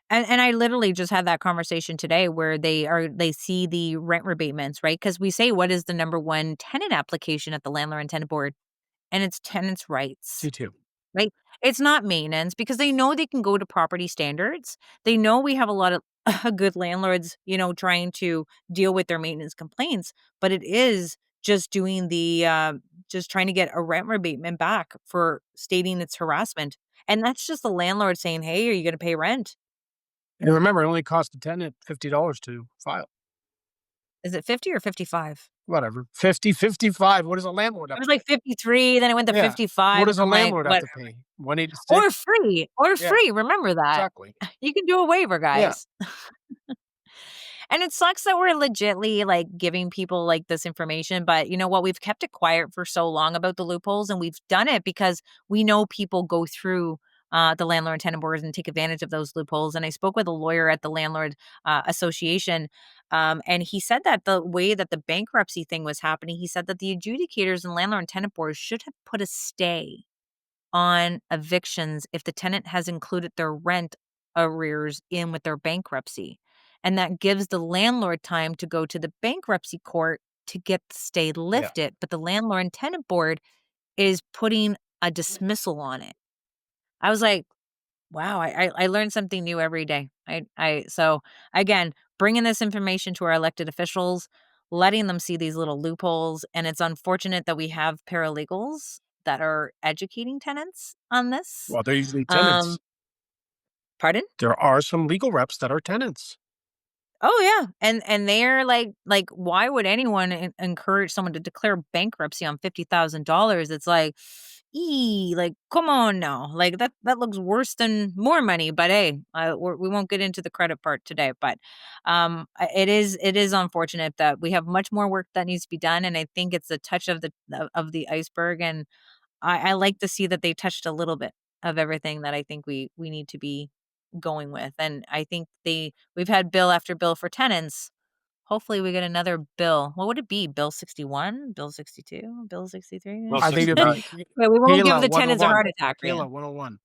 And I literally just had that conversation today where they see the rent rebatements, right? Because we say what is the number one tenant application at the landlord and tenant board, and it's tenants' rights. T2. Right? It's not maintenance because they know they can go to property standards. They know we have a lot of good landlords, trying to deal with their maintenance complaints, but it is just doing just trying to get a rent rebatement back for stating it's harassment. And that's just the landlord saying, "Hey, are you going to pay rent?" And remember, it only costs the tenant $50 to file. Is it 50 or 55? Whatever. 50, 55. What does a landlord It have was to like pay? 53, then it went to Yeah. What 55, and does a I'm like, landlord have "What?" to pay? 186? Or free, Yeah, remember that. exactly. You can do a waiver, Yeah. guys. And it sucks that we're legitly, like, giving people, like, this information, but you know what? We've kept it quiet for so long about the loopholes, and we've done it because we know people go through, the landlord and tenant boards and take advantage of those loopholes, and I spoke with a lawyer at the landlord, association, and he said that the way that the bankruptcy thing was happening, he said that the adjudicators and landlord and tenant boards should have put a stay on evictions if the tenant has included their rent arrears in with their bankruptcy. And that gives the landlord time to go to the bankruptcy court to get the stay Yeah. lifted. But the landlord and tenant board is putting a dismissal on it. I was like, wow, I learned something new every day. So again, bringing this information to our elected officials, letting them see these little loopholes, and it's unfortunate that we have paralegals that are educating tenants on this. Well, they're usually Um, tenants. pardon? There are some legal reps that are tenants. Oh yeah, and they're like, why would anyone encourage someone to declare bankruptcy on $50,000? It's like, like come on now, like that looks worse than more money. But hey, we won't get into the credit part today. But it is unfortunate that we have much more work that needs to be done, and I think it's a touch of the iceberg. And I like to see that they touched a little bit of everything that I think we need to be going with. And I think we've had bill after bill for tenants. hopefully we get another bill. What would it be? Bill 61? Bill 62? Bill 63? Bill I think it'd 69. be Wait, we won't give Kayla the tenants a 101. heart attack, man. Kayla 101.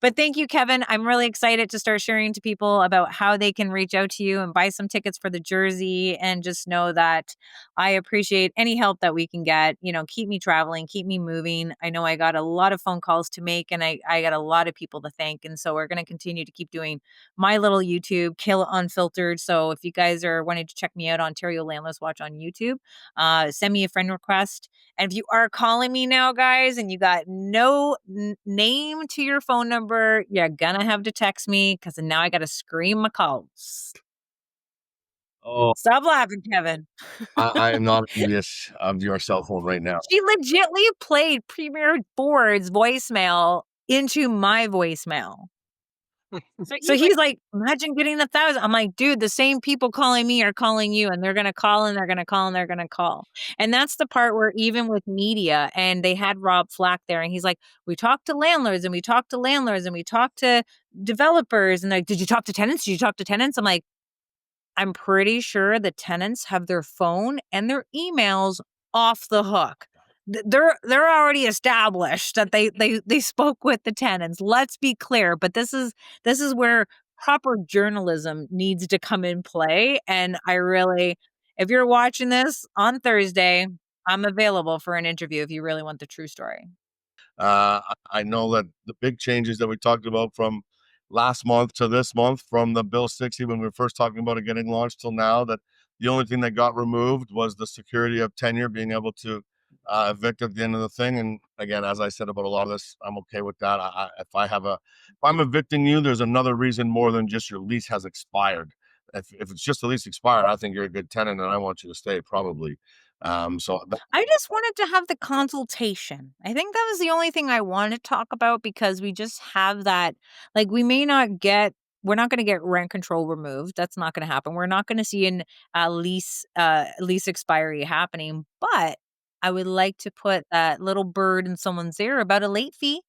But thank you, Kevin. I'm really excited to start sharing to people about how they can reach out to you and buy some tickets for the Jersey. And just know that I appreciate any help that we can get. Keep me traveling, keep me moving. I know I got a lot of phone calls to make, and I got a lot of people to thank. And so we're going to continue to keep doing my little YouTube, Kill Unfiltered. So if you guys are wanting to check me out, Ontario Landlords Watch on YouTube, send me a friend request. And if you are calling me now, guys, and you got no name to your phone number, you're gonna have to text me because now I got to scream my calls. Oh, Stop laughing, Kevin. I am not envious of your cell phone right now. She legitly played Premier Board's voicemail into my voicemail. So he's like, imagine getting 1,000. I'm like, dude, the same people calling me are calling you, and they're going to call and they're going to call and they're going to call. And that's the part where even with media, and they had Rob Flack there, and he's like, we talked to landlords and we talked to landlords and we talked to developers. And they're like, did you talk to tenants? Did you talk to tenants? I'm like, I'm pretty sure the tenants have their phone and their emails off the hook. They're already established that they spoke with the tenants. Let's be clear, but this is where proper journalism needs to come in play. And if you're watching this on Thursday, I'm available for an interview if you really want the true story. I know that the big changes that we talked about from last month to this month, from the Bill 60 when we were first talking about it getting launched till now, that the only thing that got removed was the security of tenure, being able to evict at the end of the thing. And again, as I said about a lot of this, I'm okay with that. If I'm evicting you, there's another reason more than just your lease has expired. If it's just the lease expired, I think you're a good tenant and I want you to stay probably. I just wanted to have the consultation. I think that was the only thing I wanted to talk about because we just have that. Like, we're not going to get rent control removed. That's not going to happen. We're not going to see an lease expiry happening. But I would like to put that little bird in someone's ear about a late fee.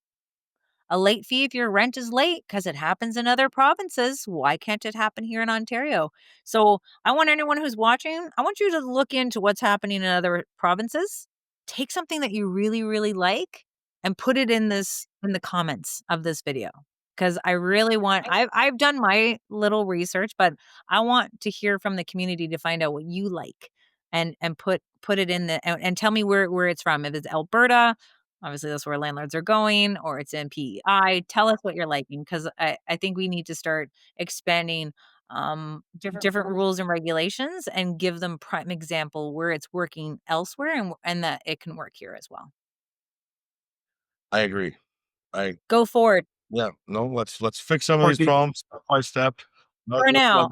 A late fee if your rent is late, because it happens in other provinces. Why can't it happen here in Ontario? So I want anyone who's watching, I want you to look into what's happening in other provinces. Take something that you really, really like and put it in the comments of this video. Because I really want, I've done my little research, but I want to hear from the community to find out what you like and put it in and tell me where it's from. If it's Alberta, obviously that's where landlords are going, or it's in PEI. Tell us what you're liking, because I think we need to start expanding different rules and regulations and give them prime example where it's working elsewhere and that it can work here as well. I agree. Go forward. Yeah, no, let's fix some of Or these problems step by step. For now,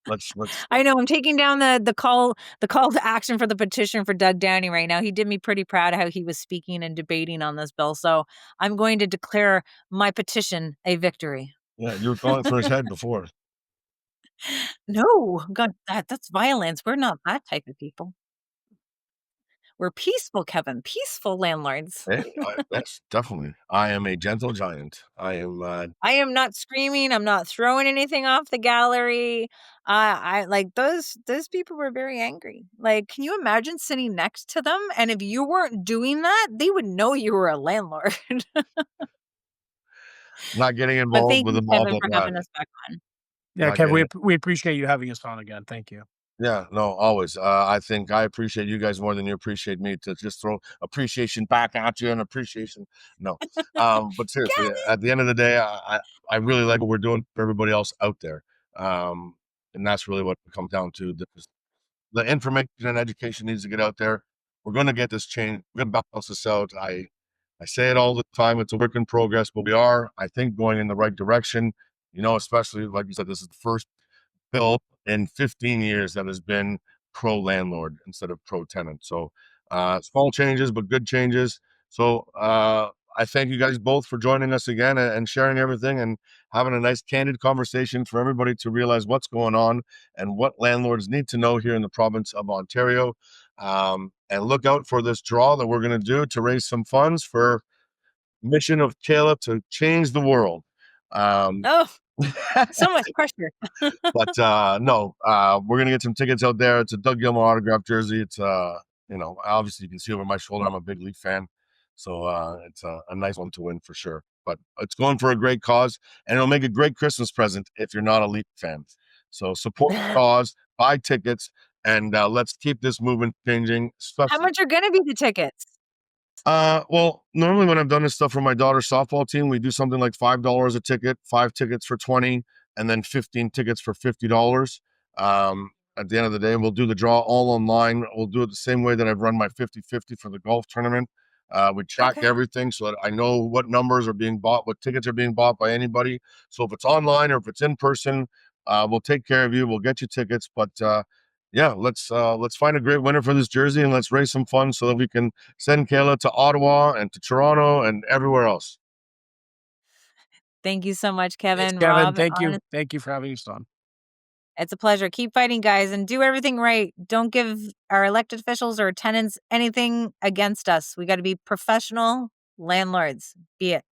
Let's I know I'm taking down the call to action for the petition for Doug Downey right now. He did me pretty proud of how he was speaking and debating on this bill. So I'm going to declare my petition a victory. yeah, you were calling for his head before. No, God, that's violence. We're not that type of people. We're peaceful, Kevin. Peaceful landlords. That's definitely. I am a gentle giant. I am. I am not screaming. I'm not throwing anything off the gallery. I like those people were very angry. Like, can you imagine sitting next to them? And if you weren't doing that, they would know you were a landlord. not getting But involved thank with you, them all Kevin, the for time. having us back on. Yeah, Not Kev, getting. we appreciate you having us on again. Thank you. Yeah, no, always. I think I appreciate you guys more than you appreciate me. To just throw appreciation back at you and appreciation. No, but seriously, at the end of the day, I really like what we're doing for everybody else out there, and that's really what it comes down to. The information and education needs to get out there. We're going to get this change. We're going to balance this out. I say it all the time. It's a work in progress, but we are, I think, going in the right direction. Especially like you said, this is the first bill in 15 years that has been pro landlord instead of pro tenant. So small changes, but good changes. So I thank you guys both for joining us again and sharing everything and having a nice candid conversation for everybody to realize what's going on and what landlords need to know here in the province of Ontario. And look out for this draw that we're going to do to raise some funds for mission of Kayla to change the world. Oh, So much pressure. But no, we're gonna get some tickets out there. It's a Doug Gilmour autograph jersey. It's obviously you can see over my shoulder. I'm a big Leaf fan, so it's a nice one to win for sure. But it's going for a great cause, and it'll make a great Christmas present if you're not a Leaf fan. So support the cause, buy tickets, and let's keep this movement changing. How Especially, much are going to be the tickets? well, normally when I've done this stuff for my daughter's softball team, we do something like $5 a ticket, 5 tickets for 20, and then 15 tickets for $50. At the end of the day, we'll do the draw all online. We'll do it the same way that I've run my 50-50 for the golf tournament. We track Okay. everything so that I know what numbers are being bought, what tickets are being bought by anybody. So if it's online or if it's in person, we'll take care of you. We'll get you tickets. But yeah, let's find a great winner for this jersey and let's raise some funds so that we can send Kayla to Ottawa and to Toronto and everywhere else. Thank you so much, Thanks, Kevin. Kevin. Rob, Thank you. Thank you for having us on. it's a pleasure. Keep fighting, guys, and do everything right. Don't give our elected officials or tenants anything against us. We got to be professional landlords. Be it.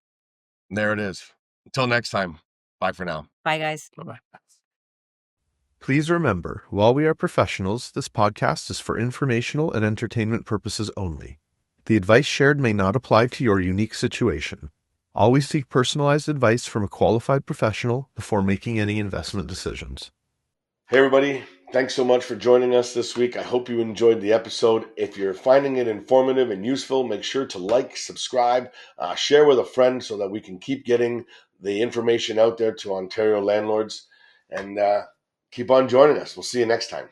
There it is. Until next time. Bye for now. Bye, guys. Bye-bye. Please remember, while we are professionals, this podcast is for informational and entertainment purposes only. The advice shared may not apply to your unique situation. Always seek personalized advice from a qualified professional before making any investment decisions. Hey, everybody. Thanks so much for joining us this week. I hope you enjoyed the episode. If you're finding it informative and useful, make sure to like, subscribe, share with a friend so that we can keep getting the information out there to Ontario landlords. And keep on joining us. We'll see you next time.